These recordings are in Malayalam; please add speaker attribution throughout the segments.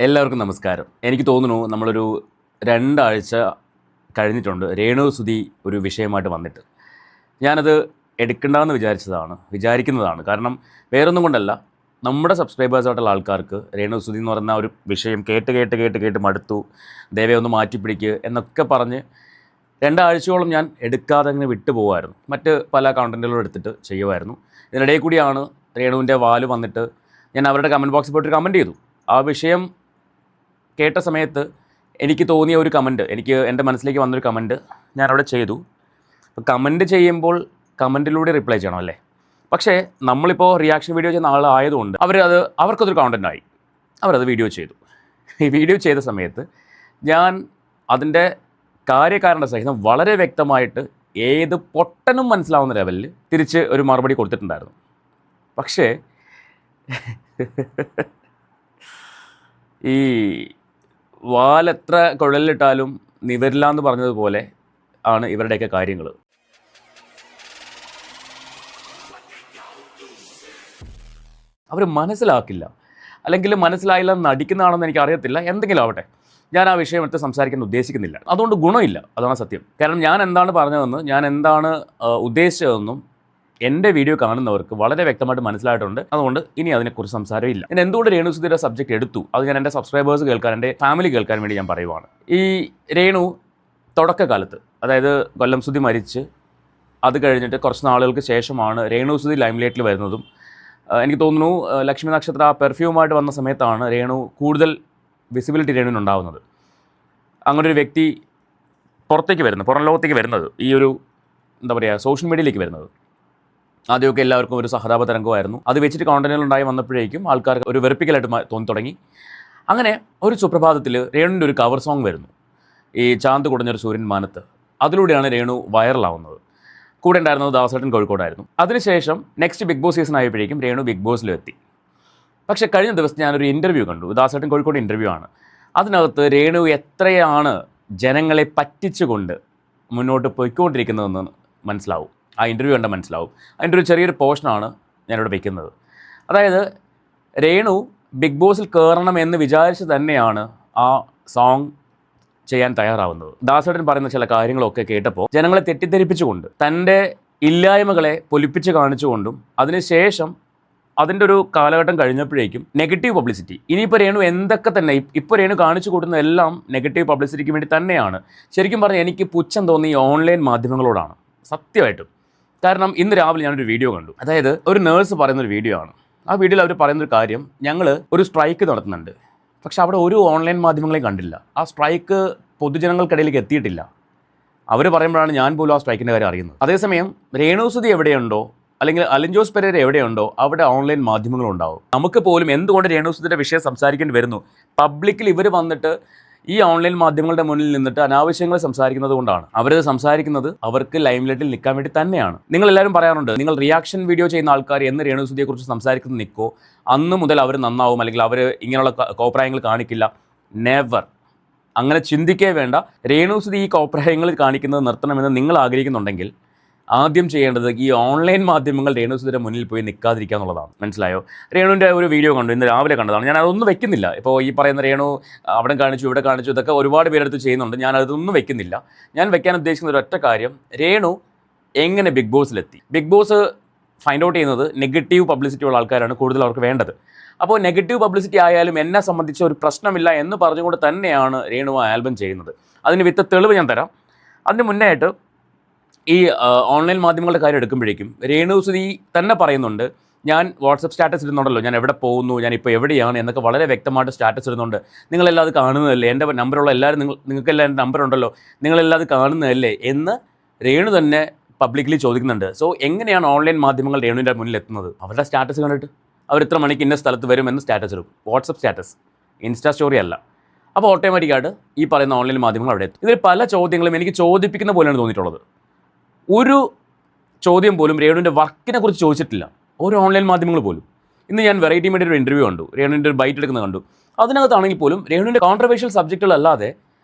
Speaker 1: എല്ലാവർക്കും നമസ്കാരം. എനിക്ക് തോന്നുന്നു നമ്മളൊരു 2 ആഴ്ച കഴിഞ്ഞിട്ടുണ്ട് രേണു സുധി ഒരു വിഷയമായിട്ട് വന്നിട്ട്. ഞാനത് എടുക്കണ്ടാന്ന് വിചാരിക്കുന്നതാണ്. കാരണം വേറൊന്നും കൊണ്ടല്ല, നമ്മുടെ സബ്സ്ക്രൈബേഴ്സായിട്ടുള്ള ആൾക്കാർക്ക് രേണു സുധി എന്ന് പറയുന്ന ഒരു വിഷയം കേട്ട് മടുത്തു, ദയവേ ഒന്ന് മാറ്റിപ്പിടിക്കുക എന്നൊക്കെ പറഞ്ഞ് 2 ആഴ്ചയോളം ഞാൻ എടുക്കാതെ അങ്ങനെ വിട്ടുപോകുമായിരുന്നു. മറ്റ് പല കണ്ടൻറ്റുകളും എടുത്തിട്ട് ചെയ്യുമായിരുന്നു. ഇതിനിടയിൽ കൂടിയാണ് രേണുവിൻ്റെ വാല് വന്നിട്ട് ഞാൻ അവരുടെ കമൻറ്റ് ബോക്സിൽ പോയിട്ട് കമൻറ്റ് ചെയ്തു. ആ വിഷയം കേട്ട സമയത്ത് എനിക്ക് തോന്നിയ ഒരു കമൻറ്റ്, എൻ്റെ മനസ്സിലേക്ക് വന്നൊരു കമൻറ്റ് ഞാനവിടെ ചെയ്തു. അപ്പോൾ കമൻറ്റ് ചെയ്യുമ്പോൾ കമൻറ്റിലൂടെ റിപ്ലൈ ചെയ്യണം അല്ലേ? പക്ഷേ നമ്മളിപ്പോൾ റിയാക്ഷൻ വീഡിയോ ചെയ്യുന്ന ആളായതുകൊണ്ട് അവർക്കതൊരു കോണ്ടൻറ്റായി, അവരത് വീഡിയോ ചെയ്തു. ഈ വീഡിയോ ചെയ്ത സമയത്ത് ഞാൻ അതിൻ്റെ കാര്യകാരണ സഹിതം വളരെ വ്യക്തമായിട്ട് ഏത് പൊട്ടനും മനസ്സിലാവുന്ന ലെവലിൽ തിരിച്ച് ഒരു മറുപടി കൊടുത്തിട്ടുണ്ടായിരുന്നു. പക്ഷേ ഈ വാലെത്ര കുഴലിലിട്ടാലും നിവരില്ല എന്ന് പറഞ്ഞതുപോലെ ആണ് ഇവരുടെയൊക്കെ കാര്യങ്ങൾ. അവർ മനസ്സിലാക്കില്ല, അല്ലെങ്കിൽ മനസ്സിലായില്ല എന്ന് നടിക്കുന്നതാണെന്ന് എനിക്കറിയത്തില്ല. എന്തെങ്കിലും ആവട്ടെ, ഞാൻ ആ വിഷയം എടുത്ത് സംസാരിക്കാൻ ഉദ്ദേശിക്കുന്നില്ല. അതുകൊണ്ട് ഗുണമില്ല, അതാണ് സത്യം. കാരണം ഞാൻ എന്താണ് പറഞ്ഞതെന്ന്, ഞാൻ എന്താണ് ഉദ്ദേശിച്ചതെന്നും എൻ്റെ വീഡിയോ കാണുന്നവർക്ക് വളരെ വ്യക്തമായിട്ട് മനസ്സിലായിട്ടുണ്ട്. അതുകൊണ്ട് ഇനി അതിനെക്കുറിച്ച് സംസാരമില്ല. ഞാൻ എന്തുകൊണ്ട് രേണു സുധിയുടെ സബ്ജക്റ്റ് എടുത്തു, അത് ഞാൻ എൻ്റെ സബ്സ്ക്രൈബേഴ്സ് കേൾക്കാൻ, എൻ്റെ ഫാമിലി കേൾക്കാൻ വേണ്ടി ഞാൻ പറയുവാണ്. ഈ രേണു തുടക്കകാലത്ത്, അതായത് കൊല്ലം സുധി മരിച്ച് അത് കഴിഞ്ഞിട്ട് കുറച്ച് നാളുകൾക്ക് ശേഷമാണ് രേണു സുധി ലൈംലൈറ്റിൽ വരുന്നതും. എനിക്ക് തോന്നുന്നു ലക്ഷ്മി നക്ഷത്ര ആ പെർഫ്യൂമായിട്ട് വന്ന സമയത്താണ് രേണു കൂടുതൽ വിസിബിലിറ്റി രേണുവിനുണ്ടാവുന്നത്. അങ്ങനൊരു വ്യക്തി പുറം ലോകത്തേക്ക് വരുന്നത്, ഈ ഒരു എന്താ പറയുക, സോഷ്യൽ മീഡിയയിലേക്ക് വരുന്നത്. ആദ്യമൊക്കെ എല്ലാവർക്കും ഒരു സഹതാപ തരംഗമായിരുന്നു. അത് വെച്ചിട്ട് കോണ്ടന്റുകളുണ്ടായി വന്നപ്പോഴേക്കും ആൾക്കാർക്ക് ഒരു വെറുപ്പിക്കലായിട്ട് തോന്നി തുടങ്ങി. അങ്ങനെ ഒരു സുപ്രഭാതത്തിൽ രേണുവിൻ്റെ ഒരു കവർ സോങ് വരുന്നു, ഈ ചാന്ത് കുടഞ്ഞൊരു സൂര്യൻ മാനത്ത്. അതിലൂടെയാണ് രേണു വൈറലാവുന്നത്. കൂടെ ഉണ്ടായിരുന്നത് ദാസേട്ടൻ കോഴിക്കോടായിരുന്നു. അതിനുശേഷം നെക്സ്റ്റ് ബിഗ് ബോസ് സീസൺ ആയപ്പോഴേക്കും രേണു ബിഗ് ബോസിലും എത്തി. പക്ഷേ കഴിഞ്ഞ ദിവസം ഞാനൊരു ഇൻ്റർവ്യൂ കണ്ടു, ദാസേട്ടൻ കോഴിക്കോട് ഇൻ്റർവ്യൂ ആണ്. അതിനകത്ത് രേണു എത്രയാണ് ജനങ്ങളെ പറ്റിച്ചുകൊണ്ട് മുന്നോട്ട് പോയിക്കൊണ്ടിരിക്കുന്നതെന്ന് മനസ്സിലാവും. ആ ഇൻ്റർവ്യൂ കണ്ടാൽ മനസ്സിലാവും. അതിൻ്റെ ഒരു ചെറിയൊരു പോർഷനാണ് ഞാനിവിടെ വയ്ക്കുന്നത്. അതായത് രേണു ബിഗ് ബോസിൽ കയറണം എന്ന് വിചാരിച്ച് തന്നെയാണ് ആ സോങ് ചെയ്യാൻ തയ്യാറാവുന്നത്. ദാസേട്ടൻ പറയുന്ന ചില കാര്യങ്ങളൊക്കെ കേട്ടപ്പോൾ ജനങ്ങളെ തെറ്റിദ്ധരിപ്പിച്ചുകൊണ്ട്, തൻ്റെ ഇല്ലായ്മകളെ പൊലിപ്പിച്ച് കാണിച്ചുകൊണ്ടും, അതിനുശേഷം അതിൻ്റെ ഒരു കാലഘട്ടം കഴിഞ്ഞപ്പോഴേക്കും നെഗറ്റീവ് പബ്ലിസിറ്റി. ഇനിയിപ്പോൾ രേണു എന്തൊക്കെ തന്നെ ഇപ്പോൾ രേണു കാണിച്ചു കൊടുക്കുന്ന എല്ലാം നെഗറ്റീവ് പബ്ലിസിറ്റിക്ക് വേണ്ടി തന്നെയാണ്. ശരിക്കും പറഞ്ഞാൽ എനിക്ക് പുച്ഛം തോന്നി ഈ ഓൺലൈൻ മാധ്യമങ്ങളോടാണ്, സത്യമായിട്ടും. കാരണം ഇന്ന് രാവിലെ ഞാനൊരു വീഡിയോ കണ്ടു. അതായത് ഒരു നേഴ്സ് പറയുന്നൊരു വീഡിയോ ആണ്. ആ വീഡിയോയിൽ അവർ പറയുന്നൊരു കാര്യം, ഞങ്ങൾ ഒരു സ്ട്രൈക്ക് നടത്തുന്നുണ്ട്, പക്ഷെ അവിടെ ഒരു ഓൺലൈൻ മാധ്യമങ്ങളെയും കണ്ടില്ല. ആ സ്ട്രൈക്ക് പൊതുജനങ്ങൾക്കിടയിലേക്ക് എത്തിയിട്ടില്ല. അവർ പറയുമ്പോഴാണ് ഞാൻ പോലും ആ സ്ട്രൈക്കിൻ്റെ കാര്യം അറിയുന്നത്. അതേസമയം രേണു സുധി എവിടെയുണ്ടോ, അല്ലെങ്കിൽ അലിൻ ജോസ് പെരേര എവിടെയുണ്ടോ, അവിടെ ഓൺലൈൻ മാധ്യമങ്ങളുണ്ടാവും. നമുക്ക് പോലും എന്തുകൊണ്ട് രേണു സുധിയുടെ വിഷയം സംസാരിക്കേണ്ടി വരുന്നു? പബ്ലിക്കിൽ ഇവർ വന്നിട്ട് ഈ ഓൺലൈൻ മാധ്യമങ്ങളുടെ മുന്നിൽ നിന്നിട്ട് അനാവശ്യങ്ങൾ സംസാരിക്കുന്നത് കൊണ്ടാണ്. അവരത് സംസാരിക്കുന്നത് അവർക്ക് ലൈംലൈറ്റിൽ നിൽക്കാൻ വേണ്ടി തന്നെയാണ്. നിങ്ങളെല്ലാവരും പറയാറുണ്ട്, നിങ്ങൾ റിയാക്ഷൻ വീഡിയോ ചെയ്യുന്ന ആൾക്കാർ എന്ന് രേണു സുധിയെക്കുറിച്ച് സംസാരിക്കുന്നത് നിൽക്കോ, അന്ന് മുതൽ അവർ നന്നാവും, അല്ലെങ്കിൽ അവർ ഇങ്ങനെയുള്ള കോപ്രായങ്ങൾ കാണിക്കില്ല. നെവർ. അങ്ങനെ ചിന്തിക്കേ വേണ്ട. രേണു സുധി ഈ കോപ്രായങ്ങൾ കാണിക്കുന്നത് നിർത്തണമെന്ന് നിങ്ങൾ ആഗ്രഹിക്കുന്നുണ്ടെങ്കിൽ ആദ്യം ചെയ്യേണ്ടത് ഈ ഓൺലൈൻ മാധ്യമങ്ങൾ രേണു സുധിയുടെ മുന്നിൽ പോയി നിൽക്കാതിരിക്കുക എന്നുള്ളതാണ്. മനസ്സിലായോ? രേണുവിൻ്റെ ഒരു വീഡിയോ കണ്ടു, ഇന്ന് രാവിലെ കണ്ടതാണ്. ഞാൻ അതൊന്നും വെക്കുന്നില്ല. ഇപ്പോൾ ഈ പറയുന്ന രേണു അവിടെ കാണിച്ചു ഇവിടെ കാണിച്ചു ഇതൊക്കെ ഒരുപാട് പേരെടുത്ത് ചെയ്യുന്നുണ്ട്. ഞാൻ അതൊന്നും വെക്കുന്നില്ല. ഞാൻ വെക്കാൻ ഉദ്ദേശിക്കുന്ന ഒരു ഒറ്റ കാര്യം, രേണു എങ്ങനെ ബിഗ് ബോസിലെത്തി. ബിഗ് ബോസ് ഫൈൻഡ് ഔട്ട് ചെയ്യുന്നത് നെഗറ്റീവ് പബ്ലിസിറ്റി ഉള്ള ആൾക്കാരാണ് കൂടുതൽ അവർക്ക് വേണ്ടത്. അപ്പോൾ നെഗറ്റീവ് പബ്ലിസിറ്റി ആയാലും എന്നെ സംബന്ധിച്ച് ഒരു പ്രശ്നമില്ല എന്ന് പറഞ്ഞുകൊണ്ട് തന്നെയാണ് രേണു ആ ആൽബം ചെയ്യുന്നത്. അതിന് വിത്ത് തെളിവ് ഞാൻ തരാം. അതിന് മുന്നേ ആയിട്ട് ഈ ഓൺലൈൻ മാധ്യമങ്ങളുടെ കാര്യം എടുക്കുമ്പോഴേക്കും രേണു സുധി തന്നെ പറയുന്നുണ്ട്, ഞാൻ വാട്സപ്പ് സ്റ്റാറ്റസ് ഇടുന്നുണ്ടല്ലോ, ഞാൻ എവിടെ പോകുന്നു, ഞാനിപ്പോൾ എവിടെയാണ് എന്നൊക്കെ വളരെ വ്യക്തമായിട്ട് സ്റ്റാറ്റസ് ഇടുന്നുണ്ട്. നിങ്ങളെല്ലാം അത് കാണുന്നതല്ലേ, എൻ്റെ നമ്പറുള്ള എല്ലാവരും നിങ്ങൾക്കെല്ലാം എൻ്റെ നമ്പറുണ്ടല്ലോ, നിങ്ങളെല്ലാം അത് കാണുന്നതല്ലേ എന്ന് രേണു തന്നെ പബ്ലിക്കലി ചോദിക്കുന്നുണ്ട്. സോ എങ്ങനെയാണ് ഓൺലൈൻ മാധ്യമങ്ങൾ രേണുവിൻ്റെ മുന്നിൽ എത്തുന്നത്? അവരുടെ സ്റ്റാറ്റസ് കണ്ടിട്ട് അവർ ഇത്ര മണിക്ക് ഇന്ന സ്ഥലത്ത് വരുമെന്ന് സ്റ്റാറ്റസ് ഇടും. വാട്സപ്പ് സ്റ്റാറ്റസ്, ഇൻസ്റ്റാ സ്റ്റോറി അല്ല. അപ്പോൾ ഓട്ടോമാറ്റിക്കായിട്ട് ഈ പറയുന്ന ഓൺലൈൻ മാധ്യമങ്ങൾ അവിടെ എത്തും. ഇതിൽ പല ചോദ്യങ്ങളും എനിക്ക് ചോദിപ്പിക്കുന്ന പോലെയാണ് തോന്നിയിട്ടുള്ളത്. ഒരു ചോദ്യം പോലും രേണുവിൻ്റെ വർക്കിനെ കുറിച്ച് ചോദിച്ചിട്ടില്ല ഓരോ ഓൺലൈൻ മാധ്യമങ്ങൾ പോലും. ഇന്ന് ഞാൻ വെറൈറ്റി മീഡിയ ഒരു ഇൻ്റർവ്യൂ കണ്ടു, രേണുവിൻ്റെ ഒരു ബൈറ്റ് എടുക്കുന്നത് കണ്ടു. അതിനകത്താണെങ്കിൽ പോലും രേണുവിൻ്റെ കോൺട്രവേഴ്ഷ്യൽ സബ്ജക്റ്റുകളല്ലാതെ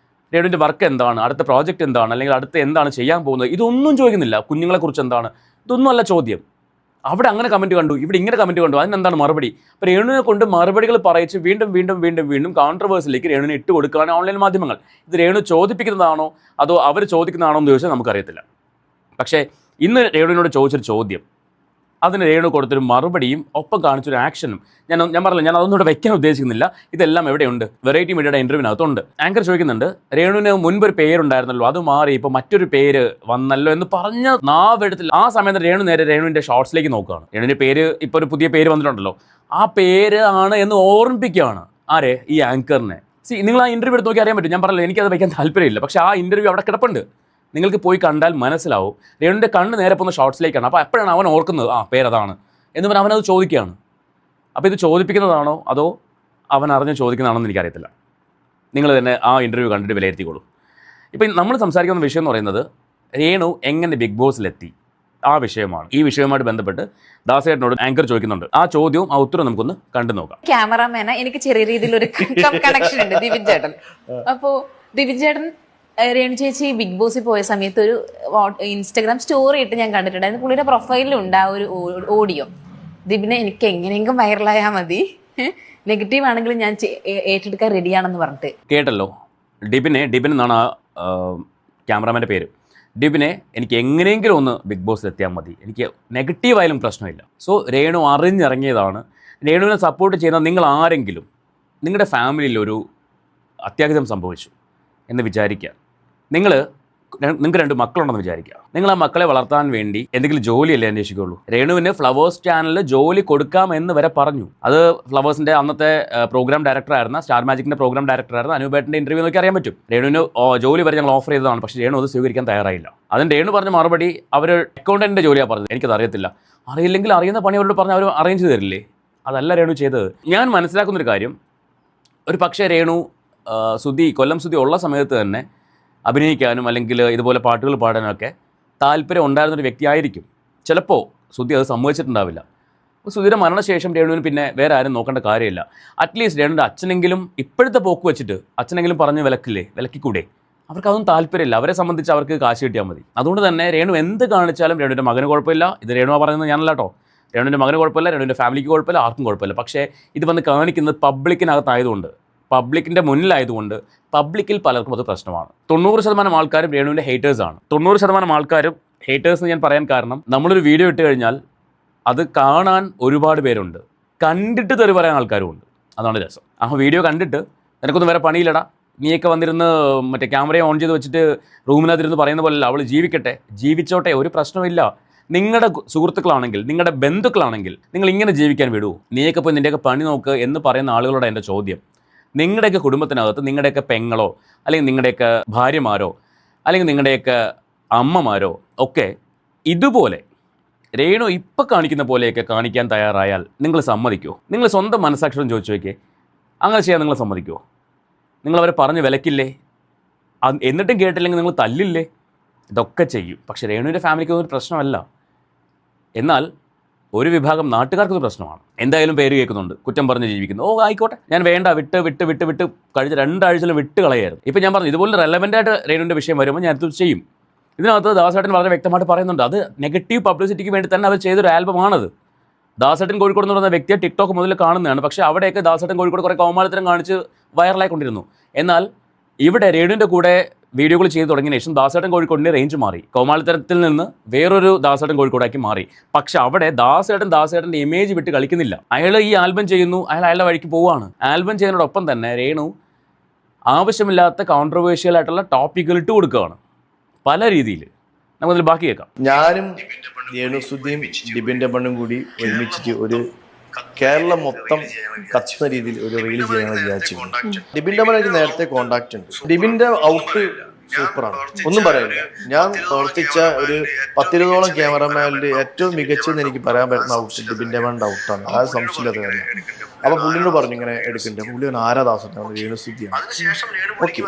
Speaker 1: രേണുവിൻ്റെ വർക്ക് എന്താണ്, അടുത്ത പ്രോജക്റ്റ് എന്താണ്, അല്ലെങ്കിൽ അടുത്ത എന്താണ് ചെയ്യാൻ പോകുന്നത്, ഇതൊന്നും ചോദിക്കുന്നില്ല. കുഞ്ഞുങ്ങളെക്കുറിച്ച് എന്താണ്, ഇതൊന്നും അല്ല ചോദ്യം. അവിടെ അങ്ങനെ കമൻറ്റ് കണ്ടു, ഇവിടെ ഇങ്ങനെ കമൻറ്റ് കണ്ടു, അതിനെന്താണ് മറുപടി? അപ്പോൾ രേണുവിനെ കൊണ്ട് മറുപടികൾ പറയിച്ച് വീണ്ടും കോൺട്രവേഴ്സിലേക്ക് രേണുവിനെ ഇട്ട് കൊടുക്കുകയാണ് ഓൺലൈൻ മാധ്യമങ്ങൾ. ഇത് രേണു ചോദിപ്പിക്കുന്നതാണോ അതോ അവർ ചോദിക്കുന്നതാണോ എന്ന് ചോദിച്ചാൽ നമുക്കറിയത്തില്ല. പക്ഷേ ഇന്ന് രേണുവിനോട് ചോദിച്ചൊരു ചോദ്യം, അതിന് രേണു കൊടുത്തൊരു മറുപടിയും ഒപ്പം കാണിച്ചൊരു ആക്ഷനും ഞാൻ പറഞ്ഞില്ല, ഞാൻ അതൊന്നും ഇവിടെ വെക്കാൻ ഉദ്ദേശിക്കുന്നില്ല. ഇതെല്ലാം എവിടെയുണ്ട്? വെറൈറ്റി മീഡിയയുടെ ഇൻ്റർവ്യൂവിനകത്തുണ്ട്. ആങ്കർ ചോദിക്കുന്നുണ്ട്, രേണുവിന് മുൻപൊരു പേരുണ്ടായിരുന്നല്ലോ, അത് മാറി ഇപ്പോൾ മറ്റൊരു പേര് വന്നല്ലോ എന്ന് പറഞ്ഞ നാവെടുത്തില്ല. ആ സമയത്ത് രേണുവിൻ്റെ ഷോർട്സിലേക്ക് നോക്കുകയാണ്. രേണുവിൻ്റെ പേര് ഇപ്പോൾ ഒരു പുതിയ പേര് വന്നിട്ടുണ്ടല്ലോ, ആ പേര് ആണ് എന്ന് ഓർമ്മിപ്പിക്കുകയാണ് ആരെ? ഈ ആങ്കറിനെ. നിങ്ങൾ ആ ഇൻ്റർവ്യൂ എടുത്ത് നോക്കി അറിയാൻ പറ്റും. ഞാൻ പറഞ്ഞില്ല, എനിക്കത് വയ്ക്കാൻ താല്പര്യമില്ല. പക്ഷേ ആ ഇൻ്റർവ്യൂ അവിടെ കിടപ്പുണ്ട്, നിങ്ങൾക്ക് പോയി കണ്ടാൽ മനസ്സിലാവും. രേണുവിൻ്റെ കണ്ണ് നേരെ പോകുന്ന ഷോർട്സിലേക്കാണ്. അപ്പോൾ എപ്പോഴാണ് അവൻ ഓർക്കുന്നത് ആ പേരതാണ് എന്ന് പറഞ്ഞാൽ അവനത് ചോദിക്കുകയാണ്. അപ്പോൾ ഇത് ചോദിപ്പിക്കുന്നതാണോ അതോ അവൻ അറിഞ്ഞ് ചോദിക്കുന്നതാണോ എന്ന് എനിക്കറിയത്തില്ല. നിങ്ങൾ തന്നെ ആ ഇൻ്റർവ്യൂ കണ്ടിട്ട് വിലയിരുത്തിക്കോളൂ. ഇപ്പം നമ്മൾ സംസാരിക്കുന്ന വിഷയം എന്ന് പറയുന്നത് രേണു എങ്ങനെ ബിഗ് ബോസിലെത്തി ആ വിഷയമാണ്. ഈ വിഷയവുമായിട്ട് ബന്ധപ്പെട്ട് ദാസേട്ടനോട് ആങ്കർ ചോദിക്കുന്നുണ്ട്. ആ ചോദ്യവും ആ ഉത്തരവും നമുക്കൊന്ന് കണ്ടു നോക്കാം.
Speaker 2: ക്യാമറാമാന എനിക്ക് ചെറിയ രീതിയിൽ ഒരു കണക്ഷൻ ഉണ്ട് ദിവിൻ ചേട്ടൻ. അപ്പോൾ ദിവിൻ ചേട്ടൻ രേണു ചേച്ചി ബിഗ് ബോസിൽ പോയ സമയത്ത് ഒരു ഇൻസ്റ്റാഗ്രാം സ്റ്റോറി ഇട്ട് ഞാൻ കണ്ടിട്ടുണ്ടായിരുന്നു. പുള്ളിയുടെ പ്രൊഫൈലിലുണ്ട് ആ ഒരു ഓഡിയോ. ദിബിനെ എനിക്ക് എങ്ങനെയെങ്കിലും വൈറലായാൽ മതി, നെഗറ്റീവ് ആണെങ്കിലും ഞാൻ ഏറ്റെടുക്കാൻ റെഡിയാണെന്ന് പറഞ്ഞിട്ട്.
Speaker 1: കേട്ടല്ലോ, ഡിബിൻ എന്നാണ് ആ ക്യാമറാമാൻ്റെ പേര്. ഡിബിനെ എനിക്ക് എങ്ങനെയെങ്കിലും ഒന്ന് ബിഗ് ബോസിൽ എത്തിയാൽ മതി, എനിക്ക് നെഗറ്റീവായാലും പ്രശ്നമില്ല. സോ രേണു അറിഞ്ഞിറങ്ങിയതാണ്. രേണുവിനെ സപ്പോർട്ട് ചെയ്യുന്ന നിങ്ങൾ ആരെങ്കിലും, നിങ്ങളുടെ ഫാമിലിയിൽ ഒരു അത്യാഹിതം സംഭവിച്ചു എന്ന് വിചാരിക്കുക. നിങ്ങൾക്ക് 2 മക്കളുണ്ടെന്ന് വിചാരിക്കുക. നിങ്ങൾ ആ മക്കളെ വളർത്താൻ വേണ്ടി എന്തെങ്കിലും ജോലിയല്ലേ അന്വേഷിക്കുകയുള്ളൂ. രേണുവിന് ഫ്ലവേഴ്സ് ചാനലിൽ ജോലി കൊടുക്കാമെന്ന് വരെ പറഞ്ഞു. അത് ഫ്ലവേഴ്സിൻ്റെ അന്നത്തെ പ്രോഗ്രാം ഡയറക്ടറായിരുന്ന, സ്റ്റാർ മാജിക്കിൻ്റെ പ്രോഗ്രാം ഡയറക്ടറായിരുന്ന അനൂപേട്ടൻ്റെ ഇൻ്റർവ്യൂ നോക്കി അറിയാൻ പറ്റും. രേണുവിന് ജോലി വരെ ഞങ്ങൾ ഓഫർ ചെയ്തതാണ്, പക്ഷേ രേണു അത് സ്വീകരിക്കാൻ തയ്യാറായില്ല. അതിന് രേണു പറഞ്ഞ മറുപടി, അവർ അക്കൗണ്ടൻറ്റിൻ്റെ ജോലിയാണ് പറഞ്ഞത്, എനിക്കത് അറിയത്തില്ല. അറിയില്ലെങ്കിൽ അറിയുന്ന പണി അവരോട് പറഞ്ഞ് അവർ അറേഞ്ച് ചെയ്ത് തരില്ലേ? അതല്ല രേണു ചെയ്തത്. ഞാൻ മനസ്സിലാക്കുന്നൊരു കാര്യം, ഒരു പക്ഷേ രേണു കൊല്ലം സുധി ഉള്ള സമയത്ത് തന്നെ അഭിനയിക്കാനും അല്ലെങ്കിൽ ഇതുപോലെ പാട്ടുകൾ പാടാനൊക്കെ താല്പര്യം ഉണ്ടായിരുന്നൊരു വ്യക്തിയായിരിക്കും. ചിലപ്പോൾ സുധി അത് സമ്മതിച്ചിട്ടുണ്ടാവില്ല. അപ്പോൾ സുധിയുടെ മരണശേഷം രേണുവിന് പിന്നെ വേറെ ആരും നോക്കേണ്ട കാര്യമില്ല. അറ്റ്ലീസ്റ്റ് രേണുവിൻ്റെ അച്ഛനെങ്കിലും ഇപ്പോഴത്തെ പോക്ക് വെച്ചിട്ട് അച്ഛനെങ്കിലും പറഞ്ഞ് വിലക്കിക്കൂടെ? അവർക്കതൊന്നും താല്പര്യമില്ല. അവരെ സംബന്ധിച്ച് അവർക്ക് കാശ് കിട്ടിയാൽ മതി. അതുകൊണ്ട് തന്നെ രേണു എന്ത് കാണിച്ചാലും രേണുവിൻ്റെ മകന് കുഴപ്പമില്ല. ഇത് രേണു പറയുന്നത് ഞാനല്ല കേട്ടോ. രേണുവിൻ്റെ മകന് കുഴപ്പമില്ല, രേണുവിൻ്റെ ഫാമിലിക്ക് കുഴപ്പമില്ല, ആർക്കും കുഴപ്പമില്ല. പക്ഷേ ഇത് വന്ന് കാണിക്കുന്നത് പബ്ലിക്കിനകത്തായതുകൊണ്ട്, പബ്ലിക്കിൻ്റെ മുന്നിലായതുകൊണ്ട് പബ്ലിക്കിൽ പലർക്കും അത് പ്രശ്നമാണ്. 90% ആൾക്കാരും രേണുവിൻ്റെ ഹേറ്റേഴ്സാണ്. 90% ആൾക്കാരും ഹേറ്റേഴ്സ് എന്ന് ഞാൻ പറയാൻ കാരണം, നമ്മളൊരു വീഡിയോ ഇട്ട് കഴിഞ്ഞാൽ അത് കാണാൻ ഒരുപാട് പേരുണ്ട്, കണ്ടിട്ട് തെറി പറയാൻ ആൾക്കാരുമുണ്ട്. അതാണ് രസം. ആ വീഡിയോ കണ്ടിട്ട് നിനക്കൊന്നും വേറെ പണിയില്ലടാ, നീയൊക്കെ വന്നിരുന്ന് മറ്റേ ക്യാമറയെ ഓൺ ചെയ്ത് വെച്ചിട്ട് റൂമിനകത്തിരുന്ന് പറയുന്ന പോലെയല്ല, അവൾ ജീവിച്ചോട്ടെ, ഒരു പ്രശ്നമില്ല. നിങ്ങളുടെ സുഹൃത്തുക്കളാണെങ്കിൽ, നിങ്ങളുടെ ബന്ധുക്കളാണെങ്കിൽ നിങ്ങൾ ഇങ്ങനെ ജീവിക്കാൻ വിടൂ, നീയൊക്കെ പോയി നിൻ്റെയൊക്കെ പണി നോക്ക് എന്ന് പറയുന്ന ആളുകളോട് എൻ്റെ ചോദ്യം. നിങ്ങളുടെയൊക്കെ കുടുംബത്തിനകത്ത് നിങ്ങളുടെയൊക്കെ പെങ്ങളോ അല്ലെങ്കിൽ നിങ്ങളുടെയൊക്കെ ഭാര്യമാരോ അല്ലെങ്കിൽ നിങ്ങളുടെയൊക്കെ അമ്മമാരോ ഒക്കെ ഇതുപോലെ രേണു ഇപ്പം കാണിക്കുന്ന പോലെയൊക്കെ കാണിക്കാൻ തയ്യാറായാൽ നിങ്ങൾ സമ്മതിക്കുമോ? നിങ്ങൾ സ്വന്തം മനസ്സാക്ഷിയോട് ചോദിച്ചു നോക്കിയേ, അങ്ങനെ ചെയ്യാൻ നിങ്ങൾ സമ്മതിക്കുമോ? നിങ്ങളവരെ പറഞ്ഞ് വിലക്കില്ലേ? എന്നിട്ടും കേട്ടില്ലെങ്കിൽ നിങ്ങൾ തല്ലില്ലേ? ഇതൊക്കെ ചെയ്യും. പക്ഷേ രേണുവിൻ്റെ ഫാമിലിക്കൊന്നും ഒരു പ്രശ്നമല്ല. എന്നാൽ ഒരു വിഭാഗം നാട്ടുകാർക്കൊരു പ്രശ്നമാണ്. എന്തായാലും പേര് കേൾക്കുന്നുണ്ട്, കുറ്റം പറഞ്ഞ് ജീവിക്കുന്നു. ആയിക്കോട്ടെ, ഞാൻ വേണ്ട, വിട്ട് കഴിഞ്ഞ 2 ആഴ്ചയിൽ വിട്ട് കളയായിരുന്നു. ഇപ്പം ഞാൻ പറഞ്ഞു, ഇതുപോലെ റെലവൻ്റായിട്ട് രേണുവിൻ്റെ വിഷയം വരുമ്പോൾ ഞാൻ ഇത് ചെയ്യും. ഇതിനകത്ത് ദാസേട്ടൻ വളരെ വ്യക്തമായിട്ട് പറയുന്നുണ്ട്, അത് നെഗറ്റീവ് പബ്ലിസിറ്റിക്ക് വേണ്ടി തന്നെ അവർ ചെയ്തൊരു ആൽബമാണത്. ദാസേട്ടൻ കോഴിക്കോട് എന്ന് പറയുന്ന വ്യക്തിയെ ടിക്ടോക്ക് മുതൽ കാണുന്നതാണ്. പക്ഷേ അവിടെയൊക്കെ ദാസേട്ടൻ കോഴിക്കോട് കുറേ കൗമാരത്തരം കാണിച്ച് വൈറലായിക്കൊണ്ടിരുന്നു. എന്നാൽ ഇവിടെ രേണുവിൻ്റെ കൂടെ വീഡിയോകൾ ചെയ്ത് തുടങ്ങിയ ശേഷം ദാസേട്ടൻ കോഴിക്കോടിൻ്റെ റേഞ്ച് മാറി. കോമാളിത്തരത്തിൽ നിന്ന് വേറൊരു ദാസേട്ടൻ കോഴിക്കോടാക്കി മാറി. പക്ഷെ അവിടെ ദാസേട്ടൻ്റെ ഇമേജ് വിട്ട് കളിക്കുന്നില്ല. അയാൾ ഈ ആൽബം ചെയ്യുന്നു, അയാളുടെ വഴിക്ക് പോവുകയാണ്. ആൽബം ചെയ്യുന്നതോടൊപ്പം തന്നെ രേണു ആവശ്യമില്ലാത്ത കോൺട്രവേഴ്ഷ്യൽ ആയിട്ടുള്ള ടോപ്പിക്കുകൾ ഇട്ട് കൊടുക്കുകയാണ് പല രീതിയിൽ. നമുക്കതിൽ ബാക്കി കേൾക്കാം.
Speaker 3: ഞാനും രേണുസുദ്ധിയും ഡിബിൻ്റെ പെണ്ണും കൂടി ഒരുമിച്ചിട്ട് ഒരു കേരളം മൊത്തം കത്തുന്ന രീതിയിൽ ഒരു റീൽ ചെയ്യാമെന്ന് വിചാരിച്ചു. ഡിബിൻ്റെ പെണ്ണ് എനിക്ക് നേരത്തെ കോണ്ടാക്ട് ഉണ്ട്. ഡിബിൻ്റെ ഔട്ട് സൂപ്പറാണ്, ഒന്നും പറയാനില്ല. ഞാൻ പ്രവർത്തിച്ച ഒരു 10-20ഓളം ക്യാമറമാനിൽ ഏറ്റവും മികച്ചതെന്ന് എനിക്ക് പറയാൻ പറ്റുന്ന ഔട്ട് ഡിബിൻ്റെ പെണ്ണിൻ്റെ ഔട്ടാണ്. ആ സംശയമില്ലാത്ത കാര്യം. അപ്പൊ പുള്ളിനോട് പറഞ്ഞു ഇങ്ങനെ എടുക്കണ്ടേ, പുള്ളി ആരാദാസനാണ്, രേണുസുദ്ധിയാണ്. ഓക്കെ,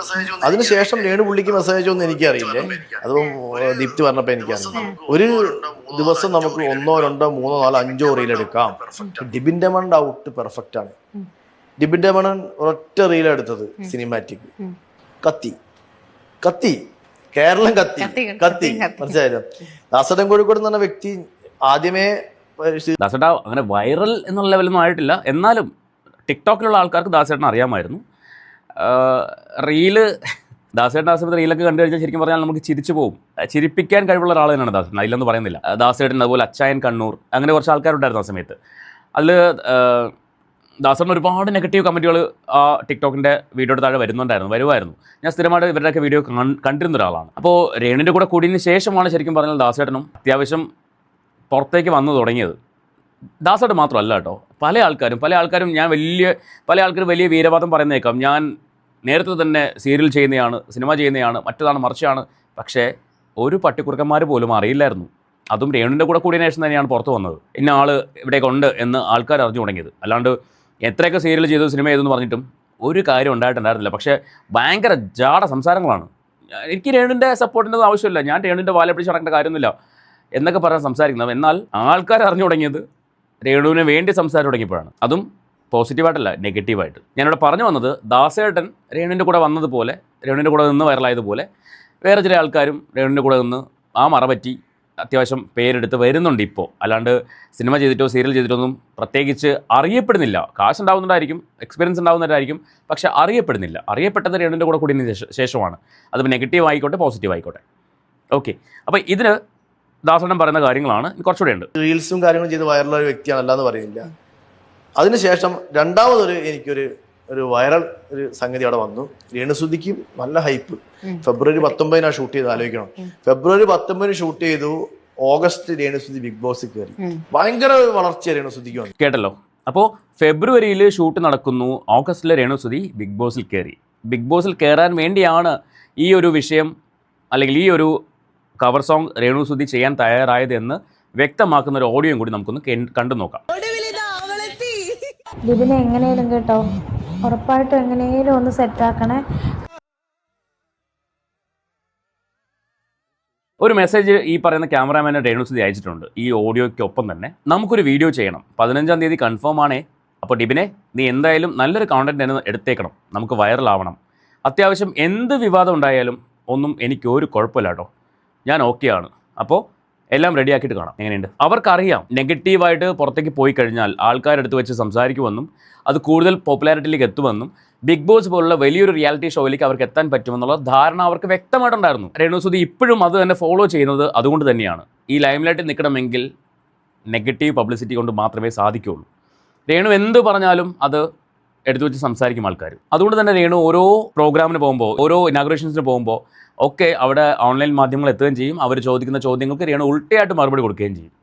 Speaker 3: അതിനുശേഷം രേണു പുള്ളിക്ക് മെസ്സേജ് ഒന്നും എനിക്കറിയില്ലേ, അതും ദീപ്തി പറഞ്ഞപ്പോൾ എനിക്കറിയില്ല. ഒരു ദിവസം നമുക്ക് 1, 2, 3, 4, 5 റീലെടുക്കാം. ഡിബിൻ്റെ മണ്ണിന്റെ ഔട്ട് പെർഫെക്റ്റ് ആണ്. ഡിബിൻ്റെ മണ്ണൻ ഒറ്റ റീലെടുത്തത് സിനിമാറ്റിക് കത്തി കേരളം കത്തി മനസ്സിലായല്ലോ. ദാസേട്ടൻ കോഴിക്കോട് എന്ന് പറഞ്ഞ വ്യക്തി ആദ്യമേ
Speaker 1: ദാസേട്ടാ അങ്ങനെ വൈറൽ എന്നുള്ള ലെവലൊന്നും ആയിട്ടില്ല. എന്നാലും ടിക്ടോക്കിലുള്ള ആൾക്കാർക്ക് ദാസേട്ടനെ അറിയാമായിരുന്നു. റീല് ദാസേട്ടൻ ആ സമയത്ത് റീലൊക്കെ കണ്ടു കഴിഞ്ഞാൽ ശരിക്കും പറഞ്ഞാൽ നമുക്ക് ചിരിച്ചു പോകും. ചിരിപ്പിക്കാൻ കഴിവുള്ള ഒരാൾ തന്നെയാണ് ദാസേട്ടൻ, അതിലൊന്നും പറയുന്നില്ല. ദാസേട്ടൻ അതുപോലെ അച്ചായൻ കണ്ണൂർ അങ്ങനെ കുറച്ച് ആൾക്കാരുണ്ടായിരുന്നു ആ സമയത്ത്. അതിൽ ദാസേട്ടൻ ഒരുപാട് നെഗറ്റീവ് കമൻറ്റുകൾ ആ ടിക്ടോക്കിൻ്റെ വീഡിയോയുടെ താഴെ വരുമായിരുന്നു. ഞാൻ സ്ഥിരമായിട്ട് ഇവരുടെയൊക്കെ വീഡിയോ കണ്ടിരുന്ന ഒരാളാണ്. അപ്പോൾ രേണുവിൻ്റെ കൂടെ കൂടിയതിന് ശേഷമാണ് ശരിക്കും പറഞ്ഞാൽ ദാസേട്ടനും അത്യാവശ്യം പുറത്തേക്ക് വന്നു തുടങ്ങിയത്. ദാസേട്ടൻ മാത്രമല്ല കേട്ടോ, പല ആൾക്കാരും പല ആൾക്കാരും വലിയ വീരവാദം പറയുന്നേക്കാം. ഞാൻ നേരത്തെ തന്നെ സീരിയൽ ചെയ്യുന്നതാണ്, സിനിമ ചെയ്യുന്നതാണ്, മറ്റതാണ് മറിച്ചാണ്. പക്ഷേ ഒരു പട്ടിക്കുറുക്കന്മാർ പോലും അറിയില്ലായിരുന്നു. അതും രേണുവിൻ്റെ കൂടെ കൂടിയ ശേഷം തന്നെയാണ് പുറത്ത് വന്നത്. ഇന്ന ആൾ ഇവിടേക്ക് ഉണ്ട് എന്ന് ആൾക്കാർ അറിഞ്ഞു തുടങ്ങിയത്. അല്ലാണ്ട് എത്രയൊക്കെ സീരിയൽ ചെയ്തു സിനിമ ചെയ്തെന്ന് പറഞ്ഞിട്ടും ഒരു കാര്യം ഉണ്ടായിട്ടുണ്ടായിരുന്നില്ല. പക്ഷേ ഭയങ്കര ജാട സംസാരങ്ങളാണ്. എനിക്ക് രേണുവിൻ്റെ സപ്പോർട്ടിൻ്റെ ആവശ്യമില്ല, ഞാൻ രേണുവിൻ്റെ വാല പിടിച്ച് നടക്കേണ്ട കാര്യമൊന്നുമില്ല എന്നൊക്കെ പറഞ്ഞാൽ സംസാരിക്കുന്നത്. എന്നാൽ ആൾക്കാർ അറിഞ്ഞു തുടങ്ങിയത് രേണുവിന് വേണ്ടി സംസാരം തുടങ്ങിയപ്പോഴാണ്. അതും പോസിറ്റീവായിട്ടല്ല, നെഗറ്റീവായിട്ട്. ഞാനിവിടെ പറഞ്ഞു വന്നത്, ദാസേട്ടൻ രേണുവിൻ്റെ കൂടെ വന്നതുപോലെ, രേണുവിൻ്റെ കൂടെ നിന്ന് വൈറലായതുപോലെ വേറെ ചില ആൾക്കാരും രേണുവിൻ്റെ കൂടെ നിന്ന് ആ മറപറ്റി അത്യാവശ്യം പേരെടുത്ത് വരുന്നുണ്ട് ഇപ്പോൾ. അല്ലാണ്ട് സിനിമ ചെയ്തിട്ടോ സീരിയൽ ചെയ്തിട്ടോ ഒന്നും പ്രത്യേകിച്ച് അറിയപ്പെടുന്നില്ല. കാശ് ഉണ്ടാവുന്നതായിരിക്കും, എക്സ്പീരിയൻസ് ഉണ്ടാവുന്നതായിരിക്കും, പക്ഷേ അറിയപ്പെടുന്നില്ല. അറിയപ്പെട്ടത് രേണുവിൻ്റെ കൂടെ കൂടിയതിന് ശേഷമാണ്. അത് നെഗറ്റീവ് ആയിക്കോട്ടെ പോസിറ്റീവ് ആയിക്കോട്ടെ. ഓക്കെ, അപ്പോൾ ഇതിന് ദാസേട്ടൻ പറയുന്ന കാര്യങ്ങളാണ് കുറച്ചുകൂടെ ഉണ്ട്.
Speaker 3: റീൽസും കാര്യങ്ങളും ചെയ്ത് വൈറലായ ഒരു വ്യക്തിയാണ് അല്ലാന്ന് പറയുന്നില്ല. അതിനുശേഷം രണ്ടാമതൊരു എനിക്കൊരു വൈറൽ ഒരു സംഗതി അവിടെ വന്നു. രേണുസുധിക്ക് നല്ല ഹൈപ്പ്. ഫെബ്രുവരി 19 ഷൂട്ട് ചെയ്ത് ആലോചിക്കണം. ഫെബ്രുവരി 19 ഷൂട്ട് ചെയ്തു, ഓഗസ്റ്റ് രേണുസുധി ബിഗ് ബോസിൽ കയറി. ഭയങ്കര വളർച്ച രേണുസുധിക്ക് വന്നു.
Speaker 1: കേട്ടല്ലോ. അപ്പോൾ ഫെബ്രുവരിയിൽ ഷൂട്ട് നടക്കുന്നു, ഓഗസ്റ്റിൽ രേണുസുധി ബിഗ് ബോസിൽ കയറി. ബിഗ് ബോസിൽ കയറാൻ വേണ്ടിയാണ് ഈ ഒരു വിഷയം അല്ലെങ്കിൽ ഈ ഒരു കവർ സോങ് രേണുസുധി ചെയ്യാൻ തയ്യാറായത് എന്ന് വ്യക്തമാക്കുന്ന ഒരു ഓഡിയോയും കൂടി നമുക്കൊന്ന് കണ്ടു നോക്കാം.
Speaker 4: ലിബിനെ എങ്ങനെയും കേട്ടോ, ഉറപ്പായിട്ടും എങ്ങനെയും ഒന്ന് സെറ്റാക്കണേ.
Speaker 1: ഒരു മെസ്സേജ് ഈ പറയുന്ന ക്യാമറാമാനെ രേണുസുധി അയച്ചിട്ടുണ്ട്. ഈ ഓഡിയോയ്ക്കൊപ്പം തന്നെ നമുക്കൊരു വീഡിയോ ചെയ്യണം, 15-ാം തീയതി കൺഫേം ആണേ. അപ്പോൾ ഡിബിനെ, നീ എന്തായാലും നല്ലൊരു കോണ്ടന്റ് തന്നെ എടുത്തേക്കണം, നമുക്ക് വൈറലാവണം. അത്യാവശ്യം എന്ത് വിവാദം ഉണ്ടായാലും ഒന്നും എനിക്ക് ഒരു കുഴപ്പമില്ല കേട്ടോ, ഞാൻ ഓക്കെയാണ്. അപ്പോൾ എല്ലാം റെഡിയാക്കിയിട്ട് കാണാം. എങ്ങനെയുണ്ട്? അവർക്കറിയാം നെഗറ്റീവായിട്ട് പുറത്തേക്ക് പോയി കഴിഞ്ഞാൽ ആൾക്കാരെടുത്ത് വെച്ച് സംസാരിക്കുമെന്നും അത് കൂടുതൽ പോപ്പുലാരിറ്റിയിലേക്ക് എത്തുമെന്നും ബിഗ് ബോസ് പോലുള്ള വലിയൊരു റിയാലിറ്റി ഷോയിലേക്ക് അവർക്ക് എത്താൻ പറ്റുമെന്നുള്ള ധാരണ അവർക്ക് വ്യക്തമായിട്ടുണ്ടായിരുന്നു. രേണുസുധി ഇപ്പോഴും അത് തന്നെ ഫോളോ ചെയ്യുന്നത് അതുകൊണ്ട് തന്നെയാണ്. ഈ ലൈംലൈറ്റിൽ നിൽക്കണമെങ്കിൽ നെഗറ്റീവ് പബ്ലിസിറ്റി കൊണ്ട് മാത്രമേ സാധിക്കുകയുള്ളൂ. രേണു എന്ത് പറഞ്ഞാലും അത് എടുത്തു വെച്ച് സംസാരിക്കും ആൾക്കാർ. അതുകൊണ്ട് തന്നെ രേണു ഓരോ പ്രോഗ്രാമിന് പോകുമ്പോൾ, ഓരോ ഇനാഗുറേഷൻസിന് പോകുമ്പോൾ ഒക്കെ അവിടെ ഓൺലൈൻ മാധ്യമങ്ങൾ എത്തുകയും ചെയ്യും. അവർ ചോദിക്കുന്ന ചോദ്യങ്ങൾക്ക് രേണു ഉൾട്ടയായിട്ട് മറുപടി കൊടുക്കുകയും ചെയ്യും.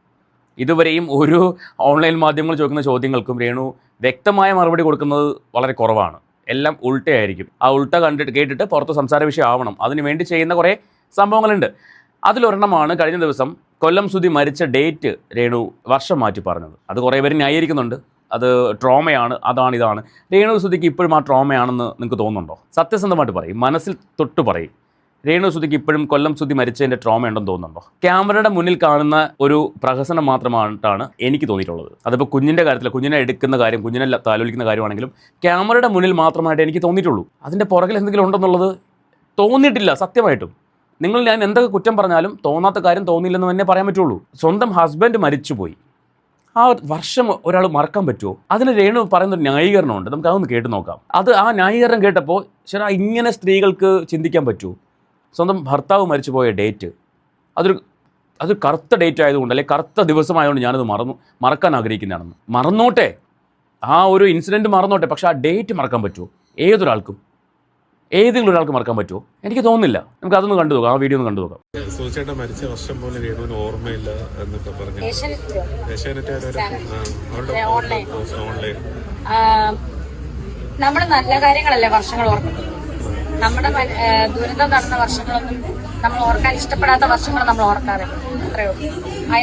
Speaker 1: ഇതുവരെയും ഒരു ഓൺലൈൻ മാധ്യമങ്ങൾ ചോദിക്കുന്ന ചോദ്യങ്ങൾക്കും രേണു വ്യക്തമായ മറുപടി കൊടുക്കുന്നത് വളരെ കുറവാണ്. എല്ലാം ഉൾട്ടയായിരിക്കും. ആ ഉൾട്ട കേട്ടിട്ട് പുറത്ത് സംസാര വിഷയം ആവണം, അതിനുവേണ്ടി ചെയ്യുന്ന കുറേ സംഭവങ്ങളുണ്ട്. അതിലൊരെണ്ണമാണ് കഴിഞ്ഞ ദിവസം കൊല്ലം സുധി മരിച്ച ഡേറ്റ് രേണു വർഷം മാറ്റി പറഞ്ഞത്. അത് കുറേ പേര് ന്യായീകരിക്കുന്നുണ്ട്, അത് ട്രോമയാണ്, അതാണ് ഇതാണ്. രേണുസുധിക്ക് ഇപ്പോഴും ആ ട്രോമയാണെന്ന് നിങ്ങൾക്ക് തോന്നുന്നുണ്ടോ? സത്യസന്ധമായിട്ട് പറയും, മനസ്സിൽ തൊട്ട് പറയും. രേണുസുധിക്ക് ഇപ്പോഴും കൊല്ലം സുധി മരിച്ചതിൻ്റെ ട്രോമ ഉണ്ടെന്ന് തോന്നുന്നുണ്ടോ? ക്യാമറയുടെ മുന്നിൽ കാണുന്ന ഒരു പ്രഹസനം മാത്രമായിട്ടാണ് എനിക്ക് തോന്നിയിട്ടുള്ളത്. അതിപ്പോൾ കുഞ്ഞിൻ്റെ കാര്യത്തിൽ, കുഞ്ഞിനെ എടുക്കുന്ന കാര്യം, കുഞ്ഞിനെ താലോലിക്കുന്ന കാര്യമാണെങ്കിലും ക്യാമറയുടെ മുന്നിൽ മാത്രമായിട്ട് എനിക്ക് തോന്നിയിട്ടുള്ളൂ. അതിൻ്റെ പുറകിൽ എന്തെങ്കിലും ഉണ്ടെന്നുള്ളത് തോന്നിയിട്ടില്ല. സത്യമായിട്ടും ഞാൻ എന്തൊക്കെ കുറ്റം പറഞ്ഞാലും തോന്നാത്ത കാര്യം തോന്നിയില്ലെന്ന് തന്നെ പറയാൻ പറ്റുള്ളൂ. സ്വന്തം ഹസ്ബൻഡ് മരിച്ചുപോയി, ആ വർഷം ഒരാൾ മറക്കാൻ പറ്റുമോ? അതിന് രേണു പറയുന്നൊരു ന്യായീകരണമുണ്ട്, നമുക്ക് അതൊന്ന് കേട്ട് നോക്കാം. ആ ന്യായീകരണം കേട്ടപ്പോൾ ശരി, ഇങ്ങനെ സ്ത്രീകൾക്ക് ചിന്തിക്കാൻ പറ്റുമോ? സ്വന്തം ഭർത്താവ് മരിച്ചുപോയ ഡേറ്റ്, അതൊരു കറുത്ത ഡേറ്റ് ആയതുകൊണ്ട്, അല്ലെങ്കിൽ കറുത്ത ദിവസമായതുകൊണ്ട് ഞാനത് മറക്കാൻ ആഗ്രഹിക്കുന്നതാണെന്ന്. മറന്നോട്ടെ, ആ ഒരു ഇൻസിഡൻറ്റ് മറന്നോട്ടെ, പക്ഷേ ആ ഡേറ്റ് മറക്കാൻ പറ്റുമോ? ഏതെങ്കിലും ഒരാൾക്ക് മറക്കാൻ പറ്റുമോ? എനിക്ക് തോന്നുന്നില്ല. നമുക്ക് അതൊന്ന് കണ്ടു നോക്കാം, ആ വീഡിയോ ഒന്ന് കണ്ടു നോക്കാം.
Speaker 5: സുധിച്ചേട്ടൻ മരിച്ച വർഷം പോലെ രേണുവിന് ഓർമ്മയില്ല എന്നൊക്കെ പറഞ്ഞു.
Speaker 4: നമ്മുടെ നല്ല കാര്യങ്ങളല്ലേ വർഷങ്ങൾ ഓർക്കുന്നത്. നമ്മുടെ ദുരിതം നടന്ന വർഷങ്ങളൊന്നും നമ്മൾ ഓർക്കാൻ ഇഷ്ടപ്പെടാത്ത വർഷങ്ങൾ നമ്മൾ ഓർക്കാറില്ല. അത്രയോ.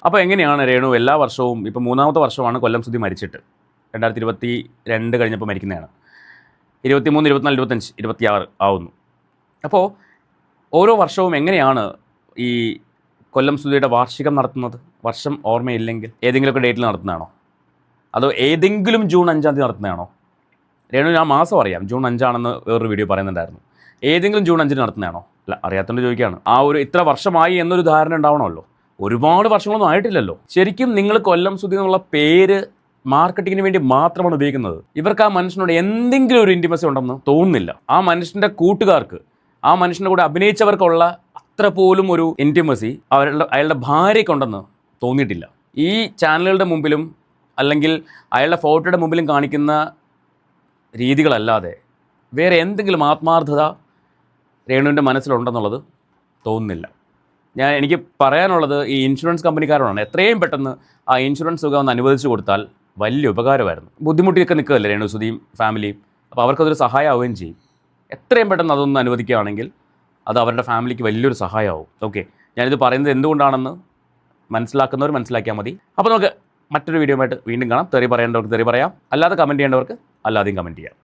Speaker 1: അപ്പോൾ എങ്ങനെയാണ് രേണു എല്ലാ വർഷവും, ഇപ്പോൾ 3-ാമത്തെ വർഷമാണ് കൊല്ലം സുധി മരിച്ചിട്ട്, 2022 കഴിഞ്ഞപ്പോൾ മരിക്കുന്നതാണ്. 23, 24, 25, 26 ആവുന്നു. അപ്പോൾ ഓരോ വർഷവും എങ്ങനെയാണ് ഈ കൊല്ലം സുധിയുടെ വാർഷികം നടത്തുന്നത്? വർഷം ഓർമ്മയില്ലെങ്കിൽ ഏതെങ്കിലുമൊക്കെ ഡേറ്റിൽ നടത്തുന്നതാണോ? അതോ ഏതെങ്കിലും ജൂൺ 5-ാം തീയതി നടത്തുന്നതാണോ? രേണു ഞാൻ മാസം അറിയാം, ജൂൺ 5 വേറൊരു വീഡിയോ പറയുന്നുണ്ടായിരുന്നു. ഏതെങ്കിലും ജൂൺ 5 നടത്തുന്നതാണോ? അല്ല, അറിയാത്തതുകൊണ്ട് ചോദിക്കുകയാണ്. ആ ഒരു ഇത്ര വർഷമായി എന്നൊരു ധാരണ ഉണ്ടാവണമല്ലോ. ഒരുപാട് വർഷങ്ങളൊന്നും ആയിട്ടില്ലല്ലോ. ശരിക്കും നിങ്ങൾ കൊല്ലം സുധി എന്നുള്ള പേര് മാർക്കറ്റിങ്ങിന് വേണ്ടി മാത്രമാണ് ഉപയോഗിക്കുന്നത്. ഇവർക്ക് ആ മനുഷ്യനോട് എന്തെങ്കിലും ഒരു ഇൻറ്റിമസി ഉണ്ടെന്ന് തോന്നുന്നില്ല. ആ മനുഷ്യൻ്റെ കൂട്ടുകാർക്ക്, ആ മനുഷ്യൻ്റെ കൂടെ അഭിനയിച്ചവർക്കുള്ള അത്ര പോലും ഒരു ഇൻറ്റിമസി അയാളുടെ ഭാര്യയ്ക്കുണ്ടെന്ന് തോന്നിയിട്ടില്ല. ഈ ചാനലുകളുടെ മുമ്പിലും അല്ലെങ്കിൽ അയാളുടെ ഫോട്ടോയുടെ മുമ്പിലും കാണിക്കുന്ന രീതികളല്ലാതെ വേറെ എന്തെങ്കിലും ആത്മാർത്ഥത രേണുവിൻ്റെ മനസ്സിലുണ്ടെന്നുള്ളത് തോന്നുന്നില്ല. എനിക്ക് പറയാനുള്ളത് ഈ ഇൻഷുറൻസ് കമ്പനിക്കാരോടാണ്. എത്രയും പെട്ടെന്ന് ആ ഇൻഷുറൻസ് തുക ഒന്ന് അനുവദിച്ചു കൊടുത്താൽ വലിയ ഉപകാരമായിരുന്നു. ബുദ്ധിമുട്ടിയൊക്കെ നിൽക്കുകയല്ലേ രേണു സുധിയും ഫാമിലിയും. അപ്പോൾ അവർക്കതൊരു സഹായമാവുകയും ചെയ്യും. എത്രയും പെട്ടെന്ന് അതൊന്ന് അനുവദിക്കുകയാണെങ്കിൽ അത് അവരുടെ ഫാമിലിക്ക് വലിയൊരു സഹായമാവും. ഓക്കെ, ഞാനിത് പറയുന്നത് എന്തുകൊണ്ടാണെന്ന് മനസ്സിലാക്കുന്നവർ മനസ്സിലാക്കിയാൽ മതി. അപ്പോൾ നമുക്ക് മറ്റൊരു വീഡിയോ ആയിട്ട് വീണ്ടും കാണാം. തെറി പറയേണ്ടവർക്ക് തെറി പറയാം, അല്ലാതെ കമൻറ്റ് ചെയ്യേണ്ടവർക്ക് അല്ലാതെയും കമൻറ്റ് ചെയ്യാം.